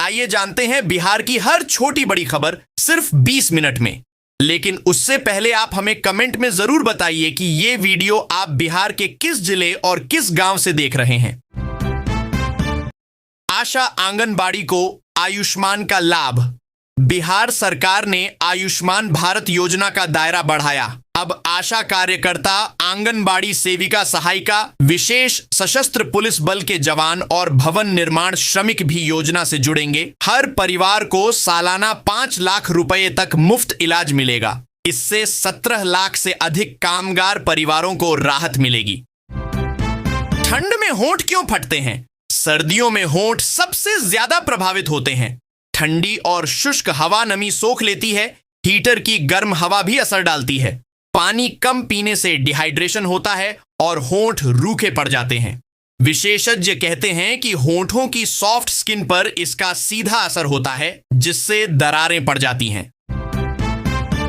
आइए जानते हैं बिहार की हर छोटी बड़ी खबर सिर्फ 20 मिनट में। लेकिन उससे पहले आप हमें कमेंट में जरूर बताइए कि ये वीडियो आप बिहार के किस जिले और किस गांव से देख रहे हैं। आशा आंगनबाड़ी को आयुष्मान का लाभ। बिहार सरकार ने आयुष्मान भारत योजना का दायरा बढ़ाया। अब आशा कार्यकर्ता, आंगनबाड़ी सेविका, सहायिका, विशेष सशस्त्र पुलिस बल के जवान और भवन निर्माण श्रमिक भी योजना से जुड़ेंगे। हर परिवार को सालाना 5 लाख रुपए तक मुफ्त इलाज मिलेगा। इससे 17 लाख से अधिक कामगार परिवारों को राहत मिलेगी। ठंड में होंठ क्यों फटते हैं? सर्दियों में होंठ सबसे ज्यादा प्रभावित होते हैं। ठंडी और शुष्क हवा नमी सोख लेती है। हीटर की गर्म हवा भी असर डालती है। पानी कम पीने से डिहाइड्रेशन होता है और होंठ रूखे पड़ जाते हैं। विशेषज्ञ कहते हैं कि होंठों की सॉफ्ट स्किन पर इसका सीधा असर होता है, जिससे दरारें पड़ जाती हैं।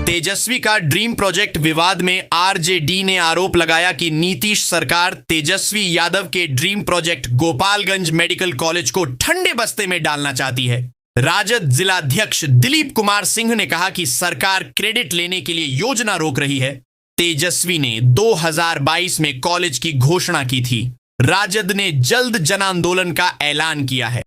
तेजस्वी का ड्रीम प्रोजेक्ट विवाद में आरजेडी ने आरोप लगाया कि नीतीश सरकार तेजस्वी यादव के dream project Gopalganj medical college को ठंडे बस्ते में डालना चाहती है। राजद जिलाध्यक्ष दिलीप कुमार सिंह ने कहा कि सरकार क्रेडिट लेने के लिए योजना रोक रही है। तेजस्वी ने 2022 में कॉलेज की घोषणा की थी। राजद ने जल्द जन आंदोलन का ऐलान किया है।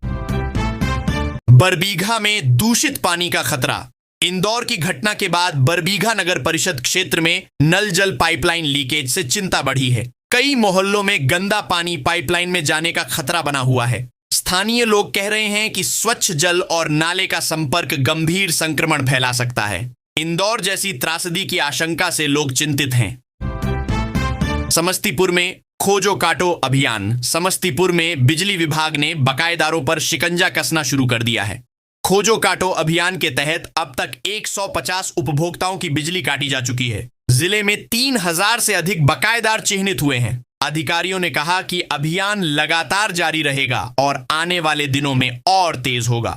बरबीघा में दूषित पानी का खतरा। इंदौर की घटना के बाद बरबीघा नगर परिषद क्षेत्र में नल जल पाइपलाइन लीकेज से चिंता बढ़ी है। कई मोहल्लों में गंदा पानी पाइपलाइन में जाने का खतरा बना हुआ है। स्थानीय लोग कह रहे हैं कि स्वच्छ जल और नाले का संपर्क गंभीर संक्रमण फैला सकता है। इंदौर जैसी त्रासदी की आशंका से लोग चिंतित हैं। समस्तीपुर में खोजो काटो अभियान। समस्तीपुर में बिजली विभाग ने बकायेदारों पर शिकंजा कसना शुरू कर दिया है। खोजो काटो अभियान के तहत अब तक 150 उपभोक्ताओं की बिजली काटी जा चुकी है। जिले में 3000 से अधिक बकायेदार चिन्हित हुए हैं। अधिकारियों ने कहा कि अभियान लगातार जारी रहेगा और आने वाले दिनों में और तेज होगा।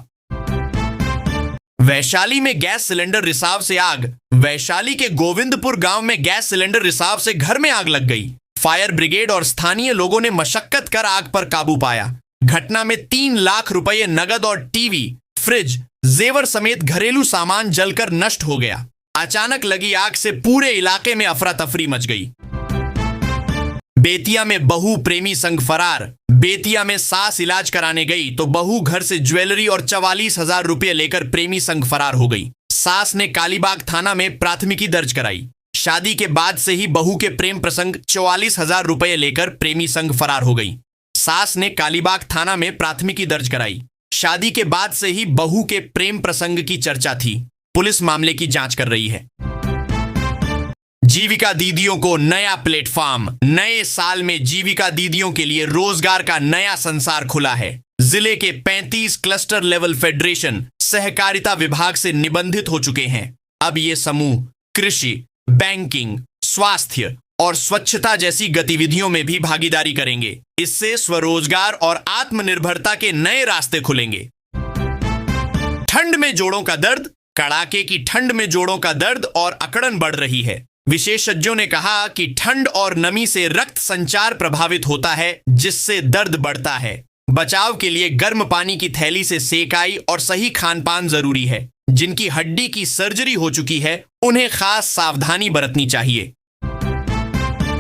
वैशाली में गैस सिलेंडर रिसाव से आग। वैशाली के गोविंदपुर गांव में गैस सिलेंडर रिसाव से घर में आग लग गई। फायर ब्रिगेड और स्थानीय लोगों ने मशक्कत कर आग पर काबू पाया। घटना में 3 लाख रुपए नगद और टीवी, फ्रिज, जेवर समेत घरेलू सामान जलकर नष्ट हो गया। अचानक लगी आग से पूरे इलाके में अफरा तफरी मच गई। बेतिया में बहू प्रेमी संग फरार। बेतिया में सास इलाज कराने गई तो बहू घर से ज्वेलरी और 44,000 रुपये लेकर प्रेमी संग फरार हो गई। सास ने कालीबाग थाना में प्राथमिकी दर्ज कराई। शादी के बाद से ही बहू के प्रेम प्रसंग 44,000 रुपये लेकर प्रेमी संग फरार हो गई। सास ने कालीबाग थाना में प्राथमिकी दर्ज कराई। शादी के बाद से ही बहू के प्रेम प्रसंग की चर्चा थी। पुलिस मामले की जांच कर रही है। जीविका दीदियों को नया प्लेटफॉर्म। नए साल में जीविका दीदियों के लिए रोजगार का नया संसार खुला है। जिले के 35 क्लस्टर लेवल फेडरेशन सहकारिता विभाग से निबंधित हो चुके हैं। अब ये समूह कृषि, बैंकिंग, स्वास्थ्य और स्वच्छता जैसी गतिविधियों में भी भागीदारी करेंगे। इससे स्वरोजगार और आत्मनिर्भरता के नए रास्ते खुलेंगे। ठंड में जोड़ों का दर्द। कड़ाके की ठंड में जोड़ों का दर्द और अकड़न बढ़ रही है। विशेषज्ञों ने कहा कि ठंड और नमी से रक्त संचार प्रभावित होता है, जिससे दर्द बढ़ता है। बचाव के लिए गर्म पानी की थैली से सेकाई और सही खानपान जरूरी है। जिनकी हड्डी की सर्जरी हो चुकी है, उन्हें खास सावधानी बरतनी चाहिए।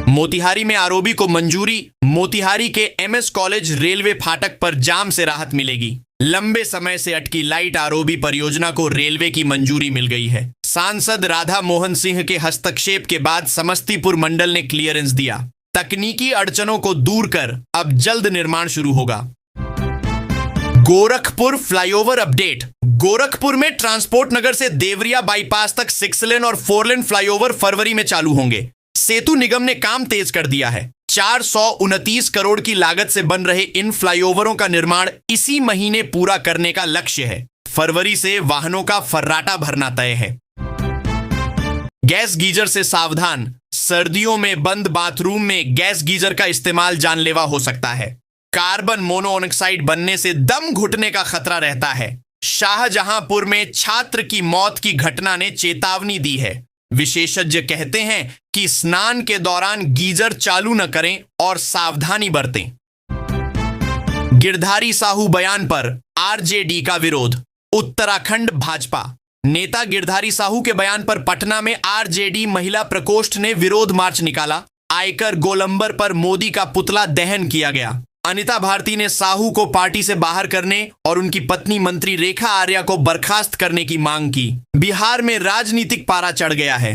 मोतिहारी में आरओबी को मंजूरी। मोतिहारी के एमएस कॉलेज रेलवे फाटक पर जाम से राहत मिलेगी। लंबे समय से अटकी लाइट आरओबी परियोजना को रेलवे की मंजूरी मिल गई है। सांसद राधा मोहन सिंह के हस्तक्षेप के बाद समस्तीपुर मंडल ने क्लियरेंस दिया। तकनीकी अड़चनों को दूर कर अब जल्द निर्माण शुरू होगा। Gorakhpur flyover update. गोरखपुर में ट्रांसपोर्ट नगर से देवरिया बाईपास तक 6 लेन और 4 लेन फ्लाईओवर फरवरी में चालू होंगे। सेतु निगम ने काम तेज कर दिया है। 429 करोड़ की लागत से बन रहे इन फ्लाईओवरों का निर्माण इसी महीने पूरा करने का लक्ष्य है। फरवरी से वाहनों का फर्राटा भरना तय है। गैस गीजर से सावधान। सर्दियों में बंद बाथरूम में गैस गीजर का इस्तेमाल जानलेवा हो सकता है। कार्बन मोनोऑक्साइड बनने से दम घुटने का खतरा रहता है। शाहजहांपुर में छात्र की मौत की घटना ने चेतावनी दी है। विशेषज्ञ कहते हैं कि स्नान के दौरान गीजर चालू न करें और सावधानी बरतें। गिरधारी साहू बयान पर आरजेडी का विरोध। उत्तराखंड भाजपा नेता गिरधारी साहू के बयान पर पटना में आरजेडी महिला प्रकोष्ठ ने विरोध मार्च निकाला। आयकर गोलंबर पर मोदी का पुतला दहन किया गया। अनिता भारती ने साहू को पार्टी से बाहर करने और उनकी पत्नी मंत्री रेखा आर्या को बर्खास्त करने की मांग की। बिहार में राजनीतिक पारा चढ़ गया है।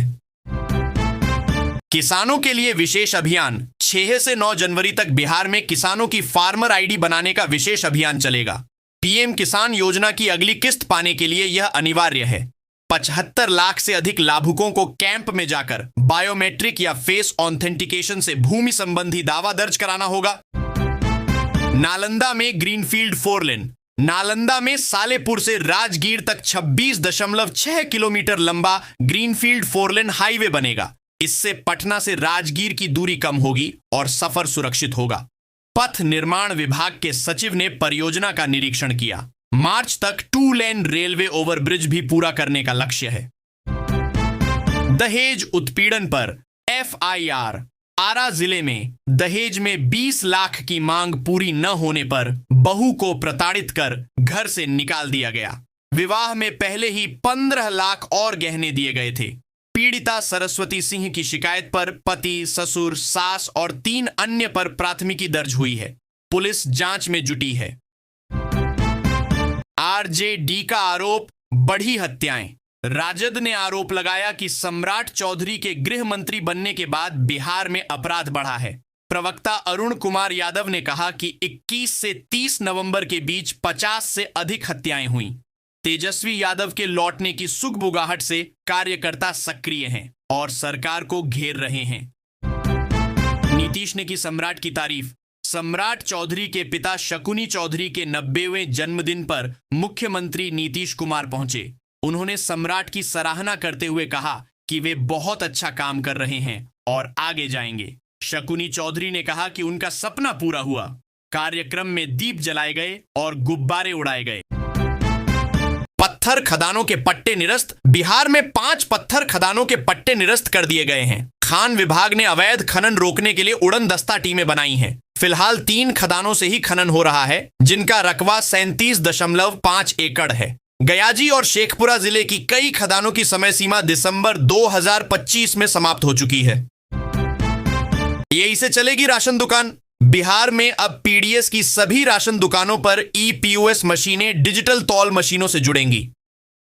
किसानों के लिए विशेष अभियान। 6 से 9 जनवरी तक बिहार में किसानों की फार्मर आईडी बनाने का विशेष अभियान चलेगा। पीएम किसान योजना की अगली किस्त पाने के लिए यह अनिवार्य है। 75 लाख से अधिक लाभुकों को कैंप में जाकर बायोमेट्रिक या फेस ऑथेंटिकेशन से भूमि संबंधी दावा दर्ज कराना होगा। नालंदा में ग्रीनफील्ड 4 लेन। नालंदा में सालेपुर से राजगीर तक 26.6 किलोमीटर लंबा ग्रीनफील्ड 4 लेन हाईवे बनेगा। इससे पटना से राजगीर की दूरी कम होगी और सफर सुरक्षित होगा। पथ निर्माण विभाग के सचिव ने परियोजना का निरीक्षण किया। मार्च तक 2 लेन रेलवे ओवरब्रिज भी पूरा करने का लक्ष्य है। दहेज उत्पीड़न पर एफआईआर। आरा जिले में दहेज में 20 लाख की मांग पूरी न होने पर बहू को प्रताड़ित कर घर से निकाल दिया गया। विवाह में पहले ही 15 लाख और गहने दिए गए थे। पीड़िता सरस्वती सिंह की शिकायत पर पति, ससुर, सास और 3 अन्य पर प्राथमिकी दर्ज हुई है। पुलिस जांच में जुटी है। आरजेडी का आरोप, बढ़ी हत्याएं। राजद ने आरोप लगाया कि सम्राट चौधरी के गृह मंत्री बनने के बाद बिहार में अपराध बढ़ा है। प्रवक्ता अरुण कुमार यादव ने कहा कि 21 से 30 नवंबर के बीच 50 से अधिक हत्याएं हुई। तेजस्वी यादव के लौटने की सुगबुगाहट से कार्यकर्ता सक्रिय हैं और सरकार को घेर रहे हैं। नीतीश ने की सम्राट की तारीफ। सम्राट चौधरी के पिता शकुनी चौधरी के 90वें जन्मदिन पर मुख्यमंत्री नीतीश कुमार पहुंचे। उन्होंने सम्राट की सराहना करते हुए कहा कि वे बहुत अच्छा काम कर रहे हैं और आगे जाएंगे। शकुनी चौधरी ने कहा कि उनका सपना पूरा हुआ। कार्यक्रम में दीप जलाए गए और गुब्बारे उड़ाए गए। पत्थर खदानों के पट्टे निरस्त। बिहार में 5 पत्थर खदानों के पट्टे निरस्त कर दिए गए हैं। खान विभाग ने अवैध खनन रोकने के लिए उड़न दस्ता टीमें बनाई हैं। फिलहाल 3 खदानों से ही खनन हो रहा है, जिनका रकबा 37.5 एकड़ है। गयाजी और शेखपुरा जिले की कई खदानों की समय सीमा दिसंबर 2025 में समाप्त हो चुकी है। यही से चलेगी राशन दुकान। बिहार में अब पीडीएस की सभी राशन दुकानों पर ईपीओएस मशीनें डिजिटल तौल मशीनों से जुड़ेंगी।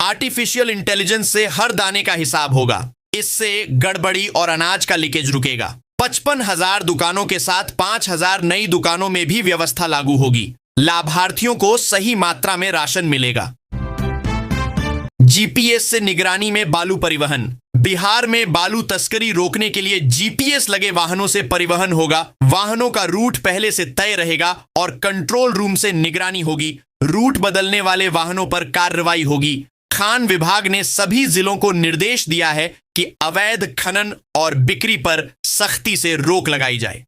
आर्टिफिशियल इंटेलिजेंस से हर दाने का हिसाब होगा। इससे गड़बड़ी और अनाज का लीकेज रुकेगा। 55,000 दुकानों के साथ 5,000 नई दुकानों में भी व्यवस्था लागू होगी। लाभार्थियों को सही मात्रा में राशन मिलेगा। जीपीएस से निगरानी में बालू परिवहन। बिहार में बालू तस्करी रोकने के लिए जीपीएस लगे वाहनों से परिवहन होगा। वाहनों का रूट पहले से तय रहेगा और कंट्रोल रूम से निगरानी होगी। रूट बदलने वाले वाहनों पर कार्रवाई होगी। खान विभाग ने सभी जिलों को निर्देश दिया है कि अवैध खनन और बिक्री पर सख्ती से रोक लगाई जाए।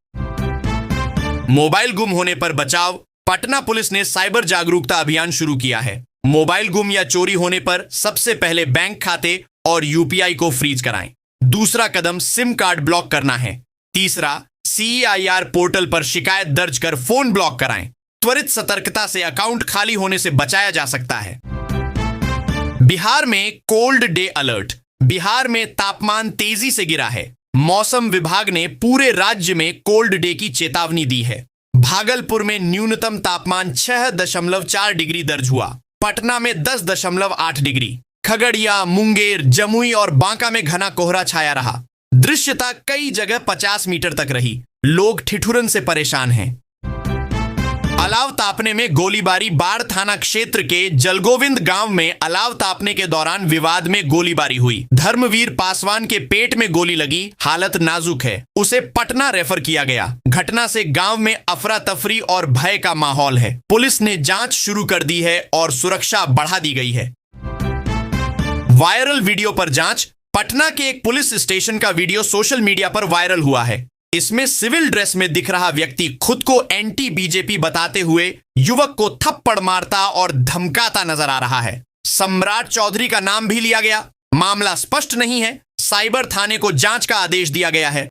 मोबाइल गुम होने पर बचाव। पटना पुलिस ने साइबर जागरूकता अभियान शुरू किया है। मोबाइल गुम या चोरी होने पर सबसे पहले बैंक खाते और यूपीआई को फ्रीज कराएं। दूसरा कदम सिम कार्ड ब्लॉक करना है। तीसरा, सीईआईआर पोर्टल पर शिकायत दर्ज कर फोन ब्लॉक कराएं। त्वरित सतर्कता से अकाउंट खाली होने से बचाया जा सकता है। बिहार में कोल्ड डे अलर्ट। बिहार में तापमान तेजी से गिरा है। मौसम विभाग ने पूरे राज्य में कोल्ड डे की चेतावनी दी है। भागलपुर में न्यूनतम तापमान 6.4 डिग्री दर्ज हुआ। पटना में 10.8 डिग्री। खगड़िया, मुंगेर, जमुई और बांका में घना कोहरा छाया रहा। दृश्यता कई जगह 50 मीटर तक रही। लोग ठिठुरन से परेशान हैं। अलाव तापने में गोलीबारी। बाढ़ थाना क्षेत्र के जलगोविंद गांव में अलाव तापने के दौरान विवाद में गोलीबारी हुई। धर्मवीर पासवान के पेट में गोली लगी। हालत नाजुक है। उसे पटना रेफर किया गया। घटना से गांव में अफरा तफरी और भय का माहौल है। पुलिस ने जांच शुरू कर दी है और सुरक्षा बढ़ा दी गई है। वायरल वीडियो पर जांच। पटना के एक पुलिस स्टेशन का वीडियो सोशल मीडिया पर वायरल हुआ है। इसमें सिविल ड्रेस में दिख रहा व्यक्ति खुद को एंटी बीजेपी बताते हुए युवक को थप्पड़ मारता और धमकाता नजर आ रहा है। सम्राट चौधरी का नाम भी लिया गया। मामला स्पष्ट नहीं है। साइबर थाने को जांच का आदेश दिया गया है।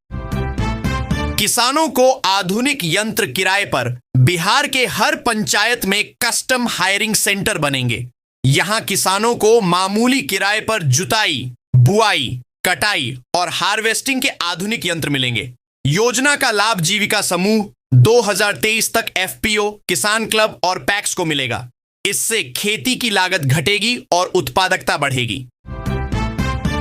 किसानों को आधुनिक यंत्र किराए पर बिहार के हर पंचायत में कस्टम हायरिंग सेंटर बनेंगे। यहां किसानों को मामूली किराए पर जुताई, बुआई, कटाई और हार्वेस्टिंग के आधुनिक यंत्र मिलेंगे। योजना का लाभ जीविका समूह 2023 तक एफपीओ, किसान क्लब और पैक्स को मिलेगा। इससे खेती की लागत घटेगी और उत्पादकता बढ़ेगी।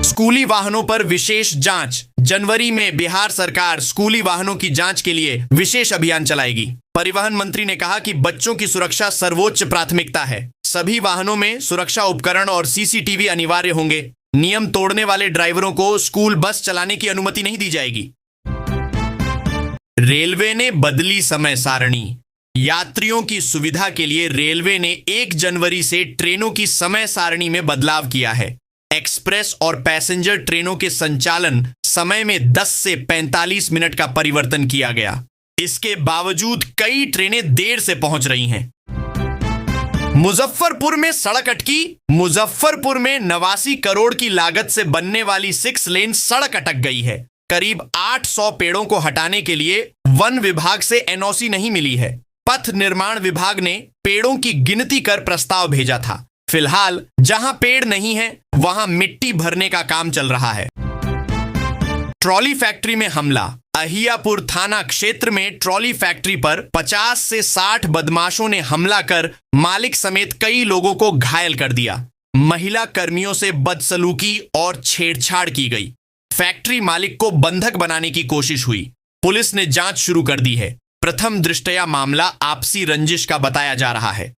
स्कूली वाहनों पर विशेष जांच। जनवरी में बिहार सरकार स्कूली वाहनों की जांच के लिए विशेष अभियान चलाएगी। परिवहन मंत्री ने कहा कि बच्चों की सुरक्षा सर्वोच्च प्राथमिकता है। सभी वाहनों में सुरक्षा उपकरण और सीसीटीवी अनिवार्य होंगे। नियम तोड़ने वाले ड्राइवरों को स्कूल बस चलाने की अनुमति नहीं दी जाएगी। रेलवे ने बदली समय सारणी। यात्रियों की सुविधा के लिए रेलवे ने 1 जनवरी से ट्रेनों की समय सारणी में बदलाव किया है। एक्सप्रेस और पैसेंजर ट्रेनों के संचालन समय में 10 से 45 मिनट का परिवर्तन किया गया। इसके बावजूद कई ट्रेनें देर से पहुंच रही हैं। मुजफ्फरपुर में सड़क अटकी। मुजफ्फरपुर में 89 करोड़ की लागत से बनने वाली 6 लेन सड़क अटक गई है। करीब 800 पेड़ों को हटाने के लिए वन विभाग से एनओसी नहीं मिली है। पथ निर्माण विभाग ने पेड़ों की गिनती कर प्रस्ताव भेजा था। फिलहाल जहां पेड़ नहीं है वहां मिट्टी भरने का काम चल रहा है। ट्रॉली फैक्ट्री में हमला। अहियापुर थाना क्षेत्र में ट्रॉली फैक्ट्री पर 50 से 60 बदमाशों ने हमला कर मालिक समेत कई लोगों को घायल कर दिया। महिला कर्मियों से बदसलूकी और छेड़छाड़ की गई। फैक्ट्री मालिक को बंधक बनाने की कोशिश हुई। पुलिस ने जांच शुरू कर दी है। प्रथम दृष्टया मामला आपसी रंजिश का बताया जा रहा है।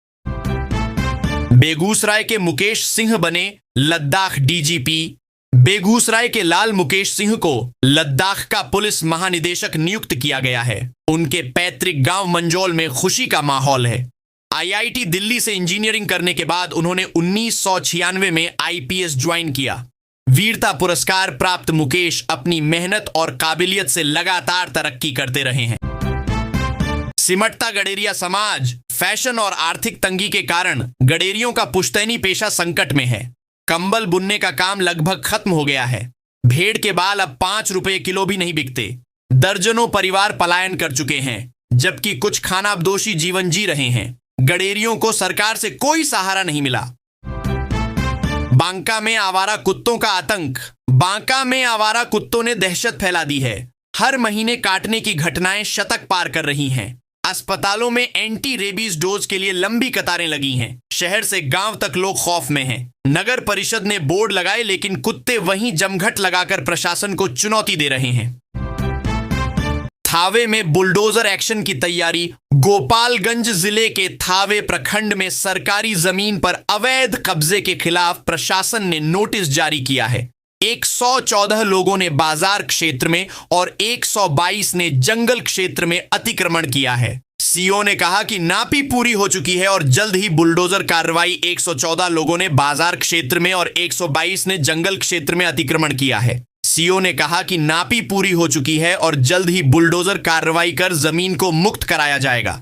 बेगूसराय के मुकेश सिंह बने लद्दाख डीजीपी। बेगूसराय के लाल मुकेश सिंह को लद्दाख का पुलिस महानिदेशक नियुक्त किया गया है। उनके पैतृक गांव मंजौल में खुशी का माहौल है। आईआईटी दिल्ली से इंजीनियरिंग करने के बाद उन्होंने 1996 में आईपीएस ज्वाइन किया। वीरता पुरस्कार प्राप्त मुकेश अपनी मेहनत और काबिलियत से लगातार तरक्की करते रहे हैं। सिमटता गडेरिया समाज। फैशन और आर्थिक तंगी के कारण गडेरियों का पुश्तैनी पेशा संकट में है। कंबल बुनने का काम लगभग खत्म हो गया है। भेड़ के बाल अब 5 रुपए किलो भी नहीं बिकते। दर्जनों परिवार पलायन कर चुके हैं, जबकि कुछ खानाबदोशी जीवन जी रहे हैं। गडेरियों को सरकार से कोई सहारा नहीं मिला। बांका में आवारा कुत्तों का आतंक। बांका में आवारा कुत्तों ने दहशत फैला दी है। हर महीने काटने की घटनाएं शतक पार कर रही हैं। अस्पतालों में एंटी रेबीज डोज के लिए लंबी कतारें लगी हैं। शहर से गांव तक लोग खौफ में हैं। नगर परिषद ने बोर्ड लगाए, लेकिन कुत्ते वहीं जमघट लगाकर प्रशासन को चुनौती दे रहे हैं। थावे में बुलडोजर एक्शन की तैयारी। गोपालगंज जिले के थावे प्रखंड में सरकारी जमीन पर अवैध कब्जे के खिलाफ प्रशासन ने नोटिस जारी किया है। 114 लोगों ने बाजार क्षेत्र में और 122 ने जंगल क्षेत्र में अतिक्रमण किया है। सीओ ने कहा कि नापी पूरी हो चुकी है और जल्द ही बुलडोजर कार्रवाई। 114 लोगों ने बाजार क्षेत्र में और 122 ने जंगल क्षेत्र में अतिक्रमण किया है। सीओ ने कहा कि नापी पूरी हो चुकी है और जल्द ही बुलडोजर कार्रवाई कर जमीन को मुक्त कराया जाएगा।